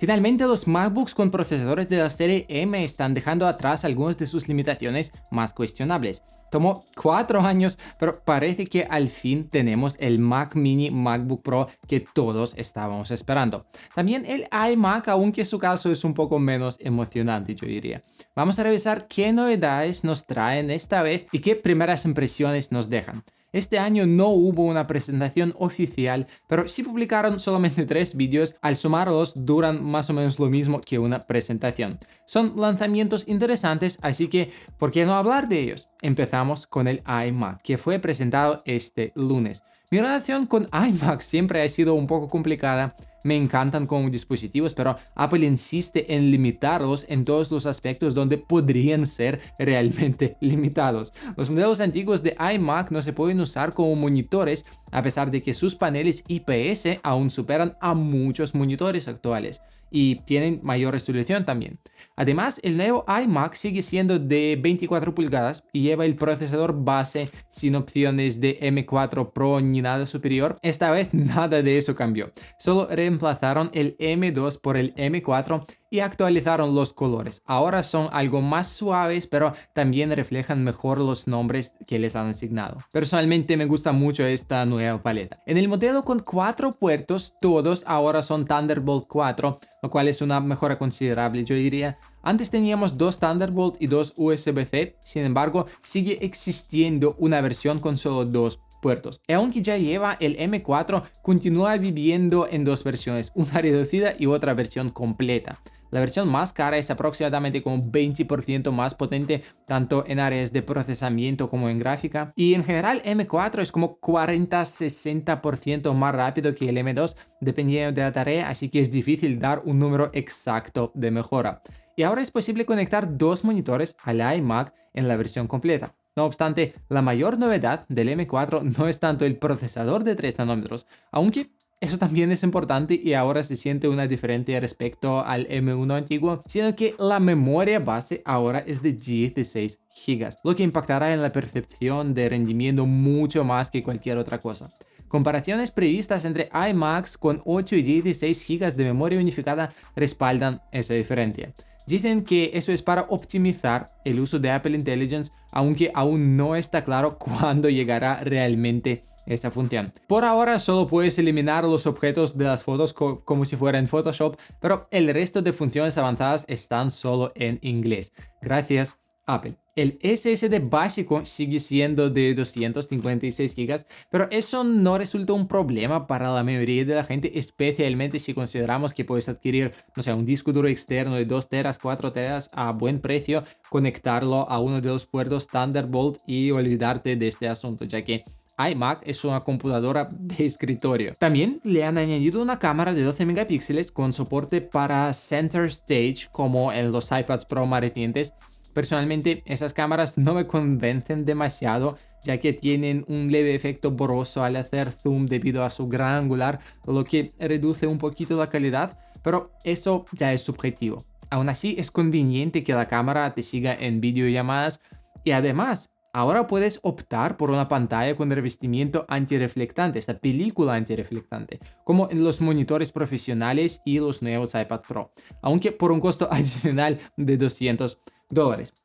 Finalmente, los MacBooks con procesadores de la serie M están dejando atrás algunas de sus limitaciones más cuestionables. Tomó 4 años, pero parece que al fin tenemos el Mac Mini MacBook Pro que todos estábamos esperando. También el iMac, aunque su caso es un poco menos emocionante, yo diría. Vamos a revisar qué novedades nos traen esta vez y qué primeras impresiones nos dejan. Este año no hubo una presentación oficial, pero sí publicaron solamente 3 vídeos. Al sumarlos duran más o menos lo mismo que una presentación. Son lanzamientos interesantes, así que ¿por qué no hablar de ellos? Empezamos con el iMac, que fue presentado este lunes. Mi relación con iMac siempre ha sido un poco complicada. Me encantan como dispositivos, pero Apple insiste en limitarlos en todos los aspectos donde podrían ser realmente limitados. Los modelos antiguos de iMac no se pueden usar como monitores, a pesar de que sus paneles IPS aún superan a muchos monitores actuales y tienen mayor resolución también. Además, el nuevo iMac sigue siendo de 24 pulgadas y lleva el procesador base sin opciones de M4 Pro ni nada superior. Esta vez nada de eso cambió. Solo reemplazaron el M2 por el M4 y actualizaron los colores. Ahora son algo más suaves, pero también reflejan mejor los nombres que les han asignado. Personalmente me gusta mucho esta nueva paleta. En el modelo con 4 puertos, todos ahora son Thunderbolt 4, lo cual es una mejora considerable, yo diría. Antes teníamos 2 Thunderbolt y 2 USB-C, sin embargo, sigue existiendo una versión con solo 2 puertos. Y aunque ya lleva el M4, continúa viviendo en 2 versiones, una reducida y otra versión completa. La versión más cara es aproximadamente como 20% más potente, tanto en áreas de procesamiento como en gráfica. Y en general M4 es como 40-60% más rápido que el M2, dependiendo de la tarea, así que es difícil dar un número exacto de mejora. Y ahora es posible conectar 2 monitores al iMac en la versión completa. No obstante, la mayor novedad del M4 no es tanto el procesador de 3 nanómetros, aunque eso también es importante y ahora se siente una diferencia respecto al M1 antiguo, sino que la memoria base ahora es de 16 GB, lo que impactará en la percepción de rendimiento mucho más que cualquier otra cosa. Comparaciones previstas entre iMacs con 8 y 16 GB de memoria unificada respaldan esa diferencia. Dicen que eso es para optimizar el uso de Apple Intelligence, aunque aún no está claro cuándo llegará realmente esa función. Por ahora solo puedes eliminar los objetos de las fotos como si fuera en Photoshop, pero el resto de funciones avanzadas están solo en inglés. Gracias, Apple. El SSD básico sigue siendo de 256 GB, pero eso no resulta un problema para la mayoría de la gente, especialmente si consideramos que puedes adquirir, no sé, un disco duro externo de 2 teras, 4 teras a buen precio, conectarlo a uno de los puertos Thunderbolt y olvidarte de este asunto, ya que iMac es una computadora de escritorio. También le han añadido una cámara de 12 megapíxeles con soporte para Center Stage como en los iPads Pro más recientes. Personalmente, esas cámaras no me convencen demasiado, ya que tienen un leve efecto borroso al hacer zoom debido a su gran angular, lo que reduce un poquito la calidad, pero eso ya es subjetivo. Aún así, es conveniente que la cámara te siga en videollamadas y además, ahora puedes optar por una pantalla con revestimiento antirreflectante, esta película antirreflectante, como en los monitores profesionales y los nuevos iPad Pro, aunque por un costo adicional de $200.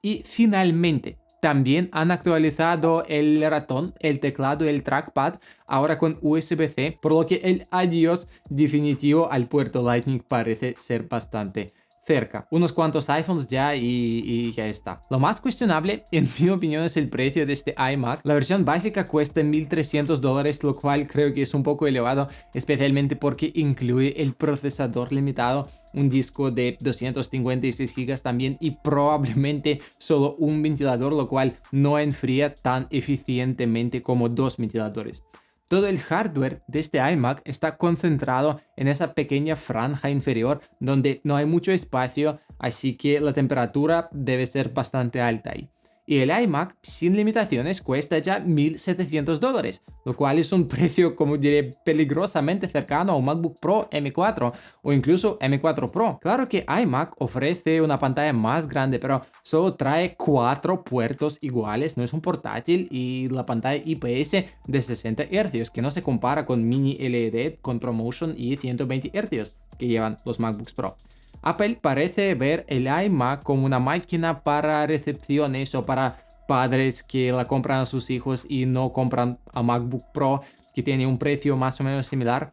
Y finalmente, también han actualizado el ratón, el teclado y el trackpad, ahora con USB-C, por lo que el adiós definitivo al puerto Lightning parece ser bastante cerca. Unos cuantos iPhones ya y ya está. Lo más cuestionable, en mi opinión, es el precio de este iMac. La versión básica cuesta $1,300, lo cual creo que es un poco elevado, especialmente porque incluye el procesador limitado, un disco de 256 GB también y probablemente solo un ventilador, lo cual no enfría tan eficientemente como 2 ventiladores. Todo el hardware de este iMac está concentrado en esa pequeña franja inferior donde no hay mucho espacio, así que la temperatura debe ser bastante alta ahí. Y el iMac sin limitaciones cuesta ya $1,700, lo cual es un precio, como diré, peligrosamente cercano a un MacBook Pro M4 o incluso M4 Pro. Claro que iMac ofrece una pantalla más grande, pero solo trae 4 puertos iguales, no es un portátil, y la pantalla IPS de 60 Hz, que no se compara con Mini LED, con ProMotion y 120 Hz. que llevan los MacBooks Pro. Apple parece ver el iMac como una máquina para recepciones o para padres que la compran a sus hijos y no compran a MacBook Pro, que tiene un precio más o menos similar.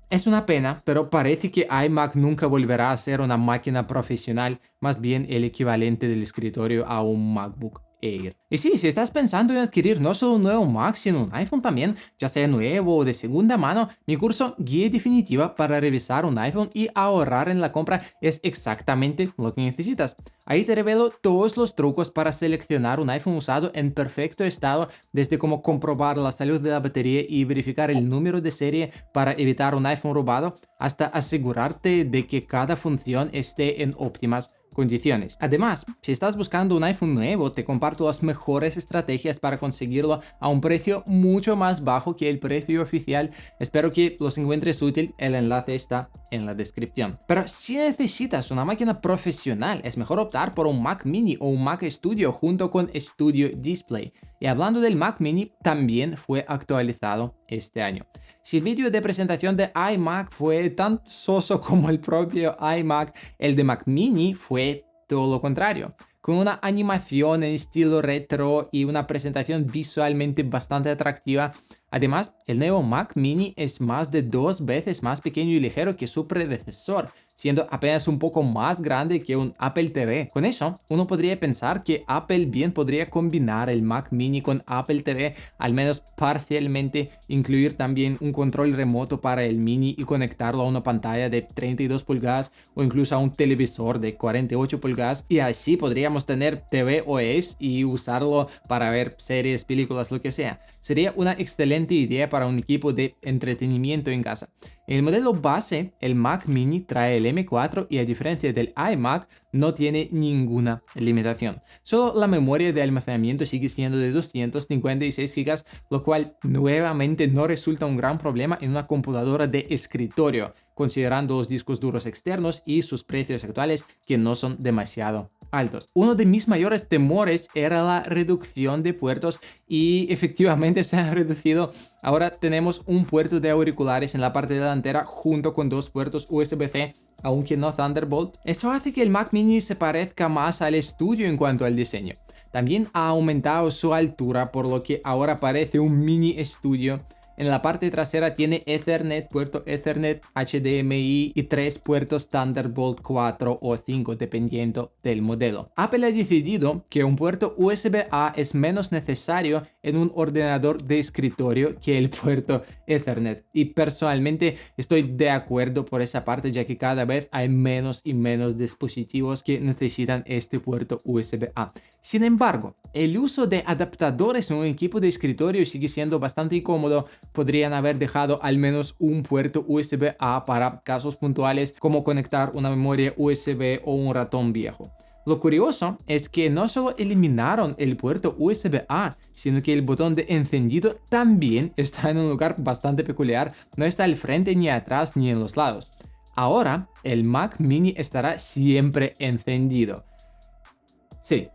Es una pena, pero parece que iMac nunca volverá a ser una máquina profesional, más bien el equivalente del escritorio a un MacBook Air. Y sí, si estás pensando en adquirir no solo un nuevo Mac, sino un iPhone también, ya sea nuevo o de segunda mano, mi curso Guía Definitiva para revisar un iPhone y ahorrar en la compra es exactamente lo que necesitas. Ahí te revelo todos los trucos para seleccionar un iPhone usado en perfecto estado, desde cómo comprobar la salud de la batería y verificar el número de serie para evitar un iPhone robado, hasta asegurarte de que cada función esté en óptimas condiciones. Además, si estás buscando un iPhone nuevo, te comparto las mejores estrategias para conseguirlo a un precio mucho más bajo que el precio oficial. Espero que los encuentres útil, el enlace está en la descripción. Pero si necesitas una máquina profesional, es mejor optar por un Mac Mini o un Mac Studio junto con Studio Display. Y hablando del Mac Mini, también fue actualizado este año. Si el vídeo de presentación de iMac fue tan soso como el propio iMac, el de Mac Mini fue todo lo contrario. Con una animación en estilo retro y una presentación visualmente bastante atractiva. Además, el nuevo Mac Mini es más de 2 veces más pequeño y ligero que su predecesor, siendo apenas un poco más grande que un Apple TV. Con eso, uno podría pensar que Apple bien podría combinar el Mac Mini con Apple TV, al menos parcialmente, incluir también un control remoto para el Mini y conectarlo a una pantalla de 32 pulgadas o incluso a un televisor de 48 pulgadas, y así podríamos tener tvOS y usarlo para ver series, películas, lo que sea. Sería una excelente idea para un equipo de entretenimiento en casa. En el modelo base, el Mac Mini trae el M4 y a diferencia del iMac, no tiene ninguna limitación. Solo la memoria de almacenamiento sigue siendo de 256 GB, lo cual nuevamente no resulta un gran problema en una computadora de escritorio, considerando los discos duros externos y sus precios actuales que no son demasiado altos. Uno de mis mayores temores era la reducción de puertos y efectivamente se ha reducido. Ahora tenemos un puerto de auriculares en la parte delantera junto con 2 puertos USB-C, aunque no Thunderbolt. Eso hace que el Mac Mini se parezca más al estudio en cuanto al diseño. También ha aumentado su altura, por lo que ahora parece un mini estudio. En la parte trasera tiene Ethernet, puerto Ethernet, HDMI y 3 puertos Thunderbolt 4 o 5 dependiendo del modelo. Apple ha decidido que un puerto USB-A es menos necesario en un ordenador de escritorio que el puerto Ethernet. Y personalmente estoy de acuerdo por esa parte, ya que cada vez hay menos y menos dispositivos que necesitan este puerto USB-A. Sin embargo, el uso de adaptadores en un equipo de escritorio sigue siendo bastante incómodo. Podrían haber dejado al menos un puerto USB-A para casos puntuales como conectar una memoria USB o un ratón viejo. Lo curioso es que no solo eliminaron el puerto USB-A, sino que el botón de encendido también está en un lugar bastante peculiar, no está al frente ni atrás ni en los lados. Ahora, el Mac Mini estará siempre encendido. Sí.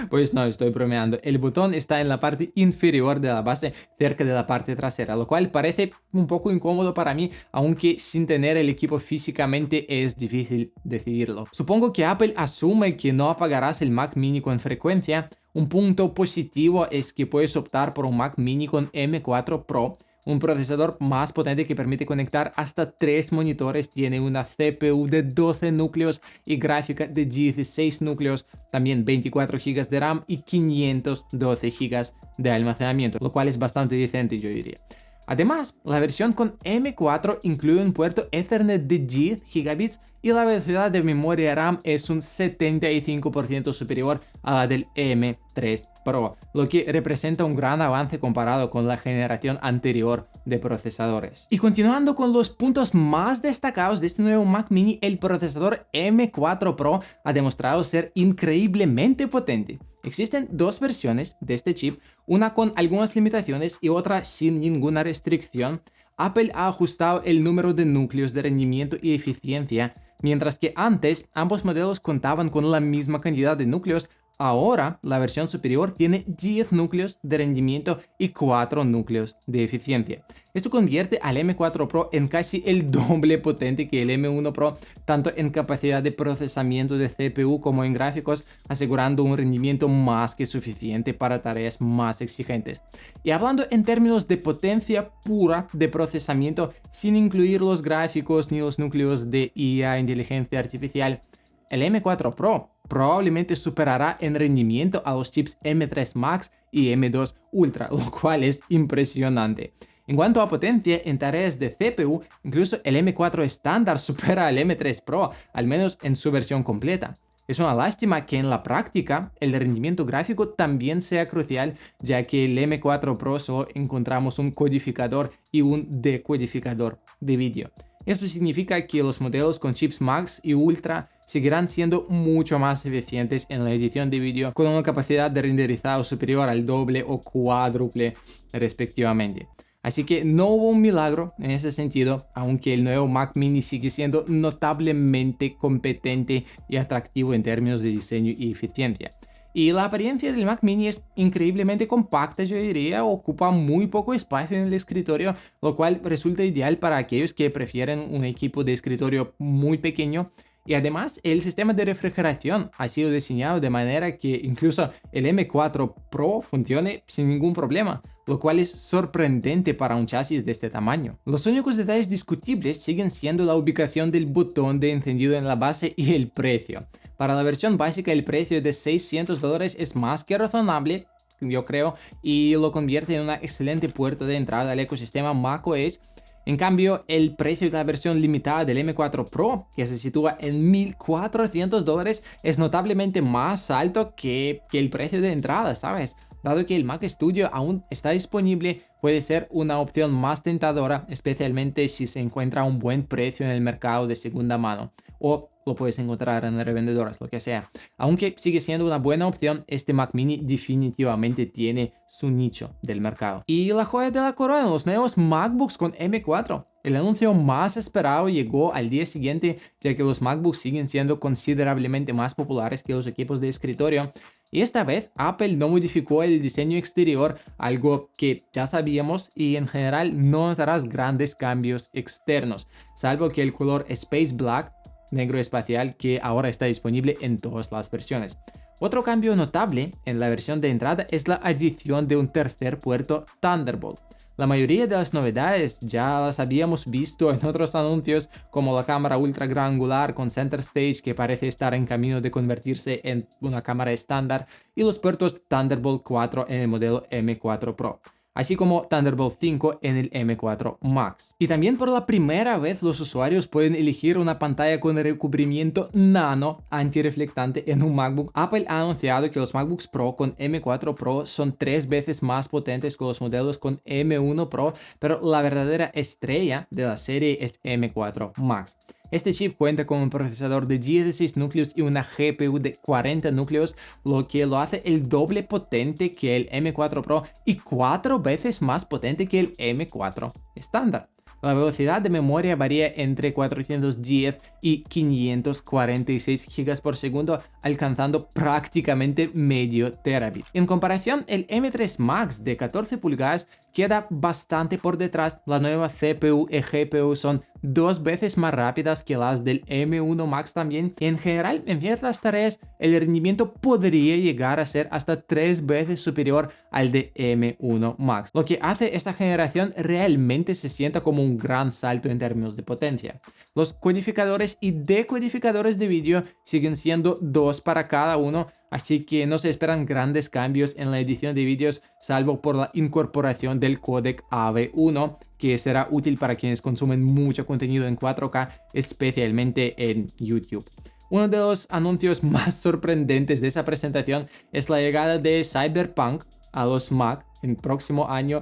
Pues no, estoy bromeando. El botón está en la parte inferior de la base, cerca de la parte trasera, lo cual parece un poco incómodo para mí, aunque sin tener el equipo físicamente es difícil decidirlo. Supongo que Apple asume que no apagarás el Mac Mini con frecuencia. Un punto positivo es que puedes optar por un Mac Mini con M4 Pro, un procesador más potente que permite conectar hasta 3 monitores, tiene una CPU de 12 núcleos y gráfica de 16 núcleos, también 24 GB de RAM y 512 GB de almacenamiento, lo cual es bastante decente, yo diría. Además, la versión con M4 incluye un puerto Ethernet de 10 GB y la velocidad de memoria RAM es un 75% superior a la del M3 Pro, lo que representa un gran avance comparado con la generación anterior de procesadores. Y continuando con los puntos más destacados de este nuevo Mac Mini, el procesador M4 Pro ha demostrado ser increíblemente potente. Existen 2 versiones de este chip, una con algunas limitaciones y otra sin ninguna restricción. Apple ha ajustado el número de núcleos de rendimiento y eficiencia. Mientras que antes ambos modelos contaban con la misma cantidad de núcleos, Ahora, la versión superior tiene 10 núcleos de rendimiento y 4 núcleos de eficiencia. Esto convierte al M4 Pro en casi el doble potente que el M1 Pro, tanto en capacidad de procesamiento de CPU como en gráficos, asegurando un rendimiento más que suficiente para tareas más exigentes. Y hablando en términos de potencia pura de procesamiento, sin incluir los gráficos ni los núcleos de IA, inteligencia artificial, el M4 Pro probablemente superará en rendimiento a los chips M3 Max y M2 Ultra, lo cual es impresionante. En cuanto a potencia en tareas de CPU, incluso el M4 estándar supera al M3 Pro, al menos en su versión completa. Es una lástima que en la práctica el rendimiento gráfico también sea crucial, ya que el M4 Pro solo encontramos un codificador y un decodificador de vídeo. Esto significa que los modelos con chips Max y Ultra seguirán siendo mucho más eficientes en la edición de vídeo, con una capacidad de renderizado superior al doble o cuádruple respectivamente. Así que no hubo un milagro en ese sentido, aunque el nuevo Mac Mini sigue siendo notablemente competente y atractivo en términos de diseño y eficiencia. Y la apariencia del Mac Mini es increíblemente compacta, yo diría, ocupa muy poco espacio en el escritorio, lo cual resulta ideal para aquellos que prefieren un equipo de escritorio muy pequeño. Y además, el sistema de refrigeración ha sido diseñado de manera que incluso el M4 Pro funcione sin ningún problema, lo cual es sorprendente para un chasis de este tamaño. Los únicos detalles discutibles siguen siendo la ubicación del botón de encendido en la base y el precio. Para la versión básica el precio de $600 es más que razonable, yo creo, y lo convierte en una excelente puerta de entrada al ecosistema macOS. En cambio, el precio de la versión limitada del M4 Pro, que se sitúa en $1,400, es notablemente más alto que el precio de entrada, ¿sabes? Dado que el Mac Studio aún está disponible, puede ser una opción más tentadora, especialmente si se encuentra a un buen precio en el mercado de segunda mano, o lo puedes encontrar en revendedoras, lo que sea. Aunque sigue siendo una buena opción, este Mac Mini definitivamente tiene su nicho del mercado. Y la joya de la corona, los nuevos MacBooks con M4. El anuncio más esperado llegó al día siguiente, ya que los MacBooks siguen siendo considerablemente más populares que los equipos de escritorio. Y esta vez Apple no modificó el diseño exterior, algo que ya sabíamos, y en general no notarás grandes cambios externos, salvo que el color Space Black, negro espacial, que ahora está disponible en todas las versiones. Otro cambio notable en la versión de entrada es la adición de un tercer puerto Thunderbolt. La mayoría de las novedades ya las habíamos visto en otros anuncios, como la cámara ultra gran angular con Center Stage, que parece estar en camino de convertirse en una cámara estándar, y los puertos Thunderbolt 4 en el modelo M4 Pro, así como Thunderbolt 5 en el M4 Max. Y también por la primera vez los usuarios pueden elegir una pantalla con recubrimiento nano antirreflectante en un MacBook. Apple ha anunciado que los MacBooks Pro con M4 Pro son 3 veces más potentes que los modelos con M1 Pro, pero la verdadera estrella de la serie es M4 Max. Este chip cuenta con un procesador de 16 núcleos y una GPU de 40 núcleos, lo que lo hace el doble potente que el M4 Pro y 4 veces más potente que el M4 estándar. La velocidad de memoria varía entre 410 y 546 GB por segundo, alcanzando prácticamente medio terabit. En comparación, el M3 Max de 14 pulgadas queda bastante por detrás. La nueva CPU y GPU son 2 veces más rápidas que las del M1 Max también. En general, en ciertas tareas, el rendimiento podría llegar a ser hasta 3 veces superior al de M1 Max, lo que hace esta generación realmente se sienta como un gran salto en términos de potencia. Los codificadores y decodificadores de vídeo siguen siendo 2 para cada uno, así que no se esperan grandes cambios en la edición de vídeos, salvo por la incorporación del códec AV1, que será útil para quienes consumen mucho contenido en 4K, especialmente en YouTube. Uno de los anuncios más sorprendentes de esa presentación es la llegada de Cyberpunk a los Mac en próximo año,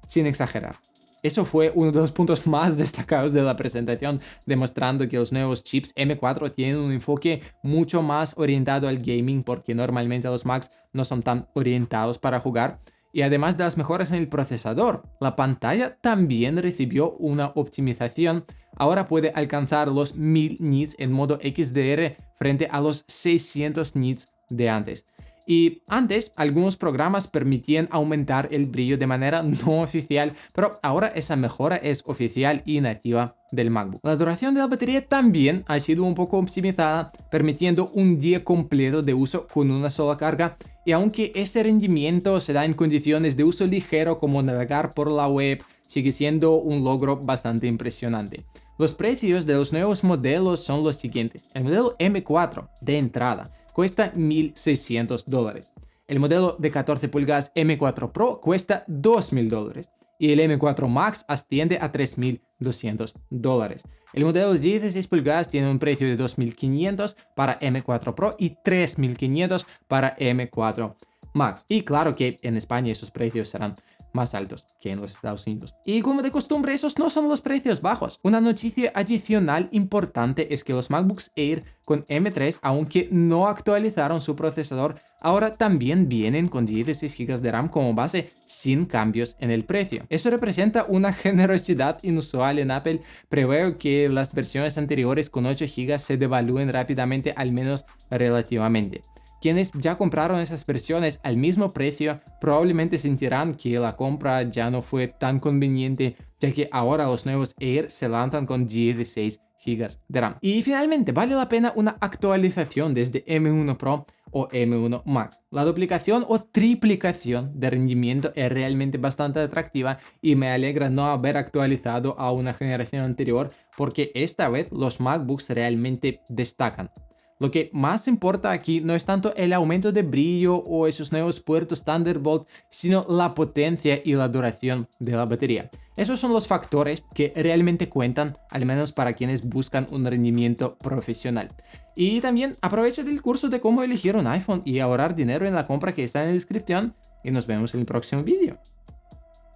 sin exagerar. Eso fue uno de los puntos más destacados de la presentación, demostrando que los nuevos chips M4 tienen un enfoque mucho más orientado al gaming, porque normalmente los Macs no son tan orientados para jugar. Y además de las mejoras en el procesador, la pantalla también recibió una optimización. Ahora puede alcanzar los 1000 nits en modo XDR frente a los 600 nits de antes. Y antes, algunos programas permitían aumentar el brillo de manera no oficial, pero ahora esa mejora es oficial y nativa del MacBook. La duración de la batería también ha sido un poco optimizada, permitiendo un día completo de uso con una sola carga. Y aunque ese rendimiento se da en condiciones de uso ligero como navegar por la web, sigue siendo un logro bastante impresionante. Los precios de los nuevos modelos son los siguientes. El modelo M4 de entrada cuesta $1,600. El modelo de 14 pulgadas M4 Pro cuesta $2,000 y el M4 Max asciende a $3,200. El modelo de 16 pulgadas tiene un precio de $2,500 para M4 Pro y $3,500 para M4 Max. Y claro que en España esos precios serán más altos que en los Estados Unidos. Y como de costumbre, esos no son los precios bajos. Una noticia adicional importante es que los MacBooks Air con M3, aunque no actualizaron su procesador, ahora también vienen con 16 GB de RAM como base sin cambios en el precio. Eso representa una generosidad inusual en Apple. Preveo que las versiones anteriores con 8 GB se devalúen rápidamente, al menos relativamente. Quienes ya compraron esas versiones al mismo precio probablemente sentirán que la compra ya no fue tan conveniente, ya que ahora los nuevos Air se lanzan con 16 GB de RAM. Y finalmente, ¿vale la pena una actualización desde M1 Pro o M1 Max? La duplicación o triplicación de rendimiento es realmente bastante atractiva y me alegra no haber actualizado a una generación anterior, porque esta vez los MacBooks realmente destacan. Lo que más importa aquí no es tanto el aumento de brillo o esos nuevos puertos Thunderbolt, sino la potencia y la duración de la batería. Esos son los factores que realmente cuentan, al menos para quienes buscan un rendimiento profesional. Y también aprovecha del curso de cómo elegir un iPhone y ahorrar dinero en la compra que está en la descripción, y nos vemos en el próximo vídeo.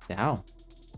Chao.